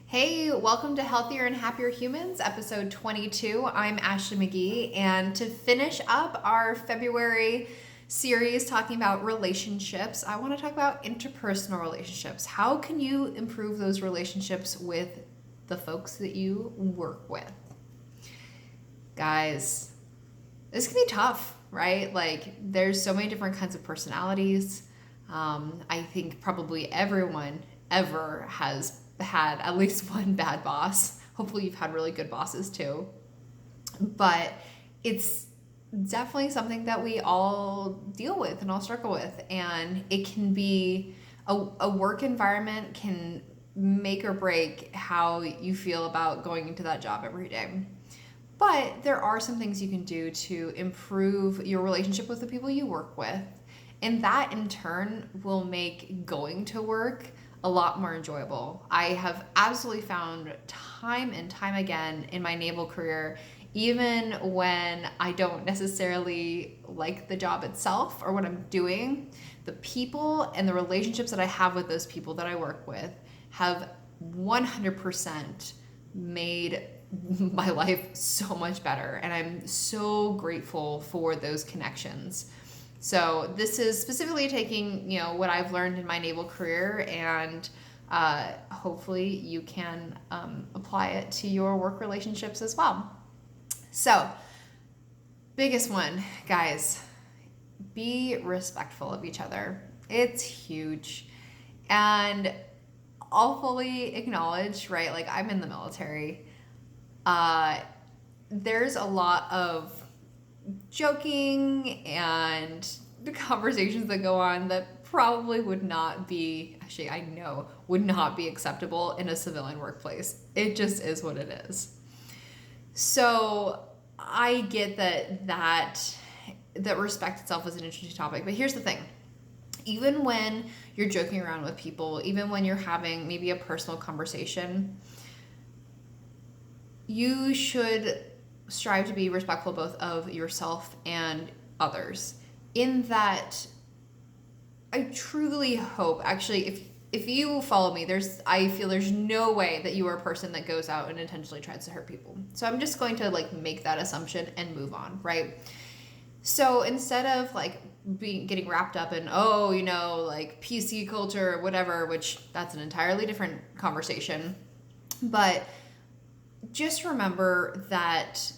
Hey, welcome to Healthier and Happier Humans, episode 22. I'm Ashley McGee, and to finish up our February series talking about relationships, I want to talk about interpersonal relationships. How can you improve those relationships with the folks that you work with? Guys, this can be tough, right? Like, there's so many different kinds of personalities. I think probably everyone ever has had at least one bad boss. Hopefully you've had really good bosses too. But it's definitely something that we all deal with and all struggle with. And it can be a work environment can make or break how you feel about going into that job every day. But there are some things you can do to improve your relationship with the people you work with. And that in turn will make going to work a lot more enjoyable. I have absolutely found time and time again in my naval career, even when I don't necessarily like the job itself or what I'm doing, the people and the relationships that I have with those people that I work with have 100% made my life so much better. And I'm so grateful for those connections. So this is specifically taking, what I've learned in my naval career, and hopefully you can apply it to your work relationships as well. So, biggest one, guys, be respectful of each other. It's huge. And I'll fully acknowledge, right, like I'm in the military. There's a lot of joking and the conversations that go on that probably would not be, actually I know, would not be acceptable in a civilian workplace. It just is what it is. So I get that respect itself is an interesting topic, but here's the thing. Even when you're joking around with people, even when you're having maybe a personal conversation, you should strive to be respectful both of yourself and others. In that, I truly hope, actually, if you follow me, I feel there's no way that you are a person that goes out and intentionally tries to hurt people. So I'm just going to make that assumption and move on, right? So instead of getting wrapped up in, PC culture or whatever, which that's an entirely different conversation, but just remember that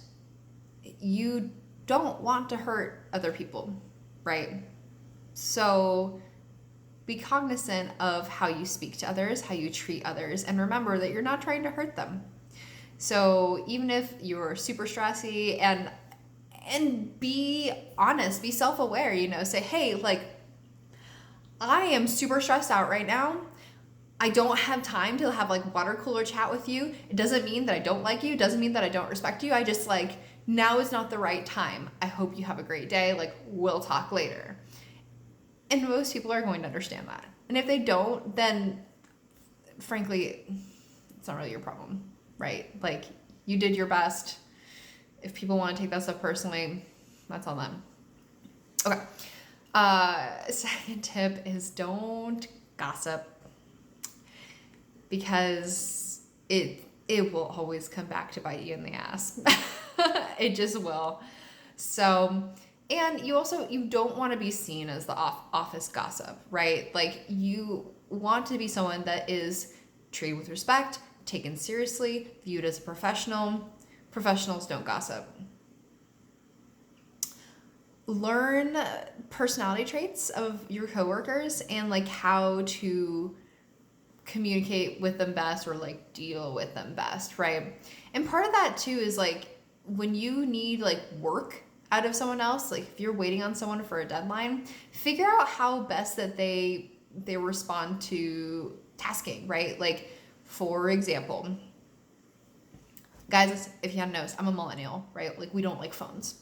you don't want to hurt other people, right? So be cognizant of how you speak to others, how you treat others, and remember that you're not trying to hurt them. So even if you're super stressy, and be honest, be self-aware, say, hey, I am super stressed out right now. I don't have time to have water cooler chat with you. It doesn't mean that I don't like you. It doesn't mean that I don't respect you. I just now is not the right time. I hope you have a great day. We'll talk later. And most people are going to understand that. And if they don't, then frankly, it's not really your problem, right? You did your best. If people want to take that stuff personally, that's on them. Okay. Second tip is don't gossip, because it will always come back to bite you in the ass. It just will. So, and you don't want to be seen as the office gossip, right? You want to be someone that is treated with respect, taken seriously, viewed as a professional. Professionals don't gossip. Learn personality traits of your coworkers and how to communicate with them best or deal with them best, right? And part of that too is when you need work out of someone else, if you're waiting on someone for a deadline, figure out how best that they respond to tasking, right? For example, guys, if you hadn't noticed, I'm a millennial, right? We don't like phones.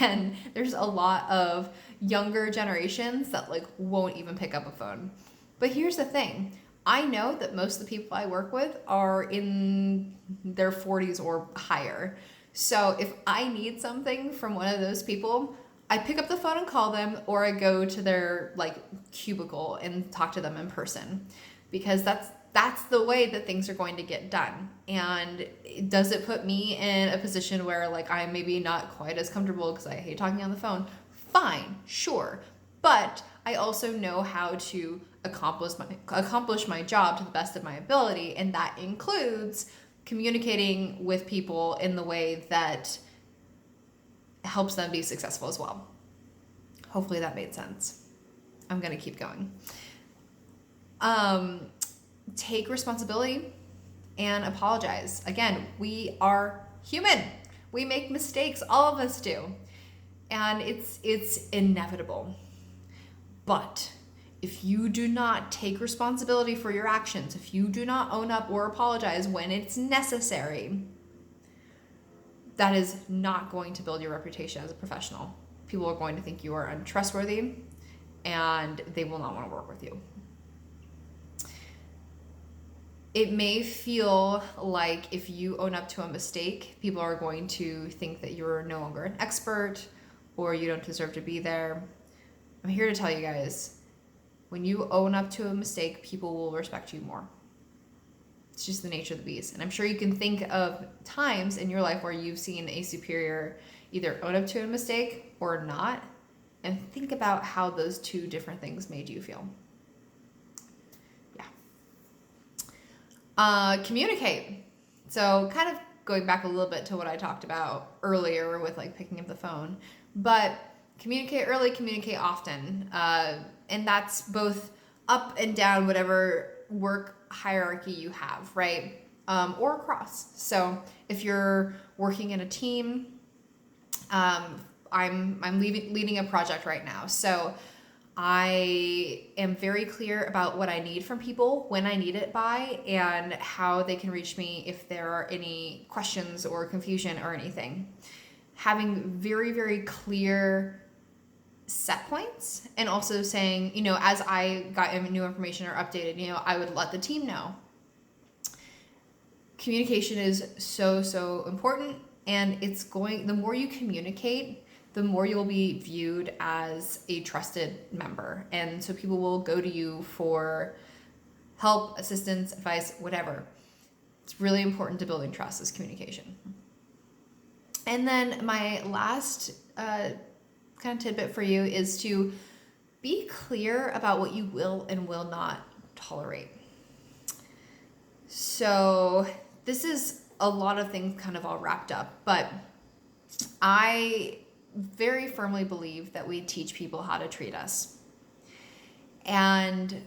And there's a lot of younger generations that won't even pick up a phone. But here's the thing. I know that most of the people I work with are in their 40s or higher. So if I need something from one of those people, I pick up the phone and call them, or I go to their cubicle and talk to them in person, because that's that's the way that things are going to get done. And does it put me in a position where like I'm maybe not quite as comfortable because I hate talking on the phone? Fine, sure. But I also know how to accomplish my job to the best of my ability, and that includes communicating with people in the way that helps them be successful as well. Hopefully that made sense. I'm gonna keep going. Take responsibility and apologize. Again, we are human. We make mistakes. All of us do. And it's inevitable. But if you do not take responsibility for your actions, if you do not own up or apologize when it's necessary, that is not going to build your reputation as a professional. People are going to think you are untrustworthy, and they will not want to work with you. It may feel like if you own up to a mistake, people are going to think that you're no longer an expert or you don't deserve to be there. I'm here to tell you guys, when you own up to a mistake, people will respect you more. It's just the nature of the beast. And I'm sure you can think of times in your life where you've seen a superior either own up to a mistake or not, and think about how those two different things made you feel. Communicate. So kind of going back a little bit to what I talked about earlier with like picking up the phone, but communicate early, communicate often. And that's both up and down, whatever work hierarchy you have, right? Or across. So if you're working in a team, I'm leading a project right now. So I am very clear about what I need from people, when I need it by, and how they can reach me if there are any questions or confusion or anything. Having very, very clear set points, and also saying, as I got new information or updated, I would let the team know. Communication is so, so important, and the more you communicate, the more you'll be viewed as a trusted member. And so people will go to you for help, assistance, advice, whatever. It's really important to building trust is communication. And then my last kind of tidbit for you is to be clear about what you will and will not tolerate. So this is a lot of things kind of all wrapped up, but I very firmly believe that we teach people how to treat us. And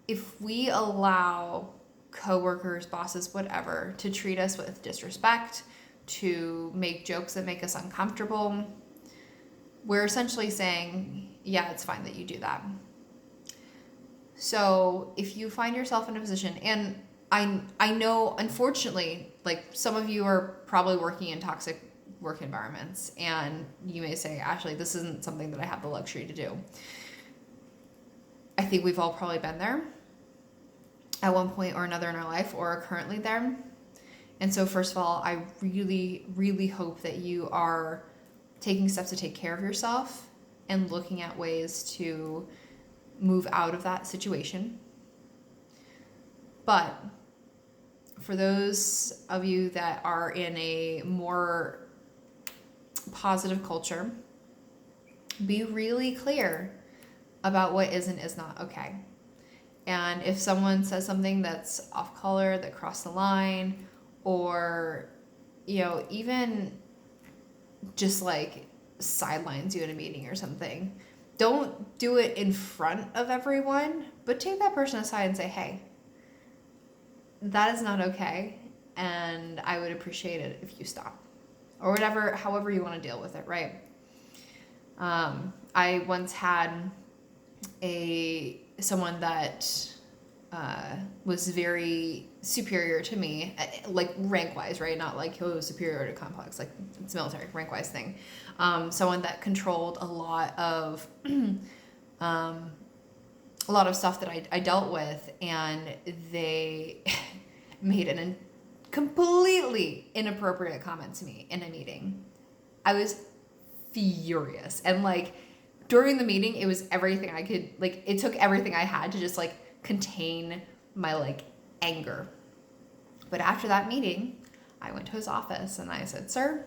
if we allow coworkers, bosses, whatever, to treat us with disrespect, to make jokes that make us uncomfortable, we're essentially saying, yeah, it's fine that you do that. So if you find yourself in a position, and I know, unfortunately, like some of you are probably working in toxic work environments, and you may say, Ashley, this isn't something that I have the luxury to do. I think we've all probably been there at one point or another in our life, or are currently there. And so first of all, I really, really hope that you are taking steps to take care of yourself and looking at ways to move out of that situation. But for those of you that are in a more positive culture, be really clear about what is and is not okay. And if someone says something that's off color, that crossed the line, or even just like sidelines you in a meeting or something, don't do it in front of everyone, but take that person aside and say, hey, that is not okay, and I would appreciate it if you stop. Or whatever, however you want to deal with it, right? I once had someone that was very superior to me, like rank-wise, right? Not like, superior to complex, like it's military, rank-wise thing. Someone that controlled a lot of stuff that I dealt with, and they made an completely inappropriate comment to me in a meeting. I was furious. And like during the meeting, it was everything I could, like it took everything I had to just like contain my like anger. But after that meeting, I went to his office and I said, "Sir,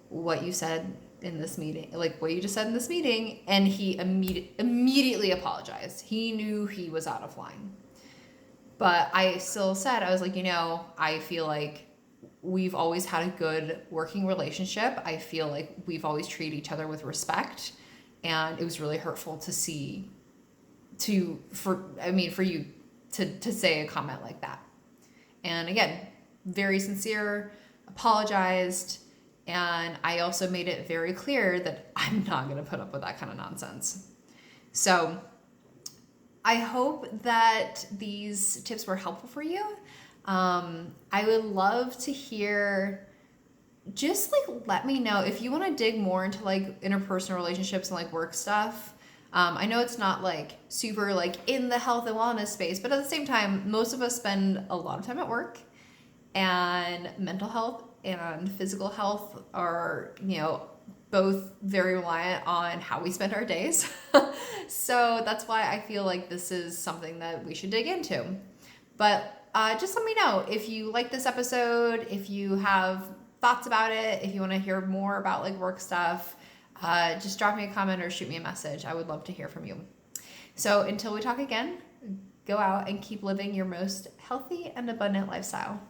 what you said in this meeting, like what you just said in this meeting," and he immediately apologized. He knew he was out of line. But I still said, I was like, I feel like we've always had a good working relationship. I feel like we've always treated each other with respect. And it was really hurtful to see, for you to say a comment like that. And again, very sincere, apologized. And I also made it very clear that I'm not going to put up with that kind of nonsense. So I hope that these tips were helpful for you. I would love to hear, just like let me know if you want to dig more into like interpersonal relationships and like work stuff. I know it's not like super like in the health and wellness space, but at the same time, most of us spend a lot of time at work, and mental health and physical health are, both very reliant on how we spend our days. So that's why I feel like this is something that we should dig into. But just let me know if you like this episode, if you have thoughts about it, if you want to hear more about like work stuff, just drop me a comment or shoot me a message. I would love to hear from you. So until we talk again, go out and keep living your most healthy and abundant lifestyle.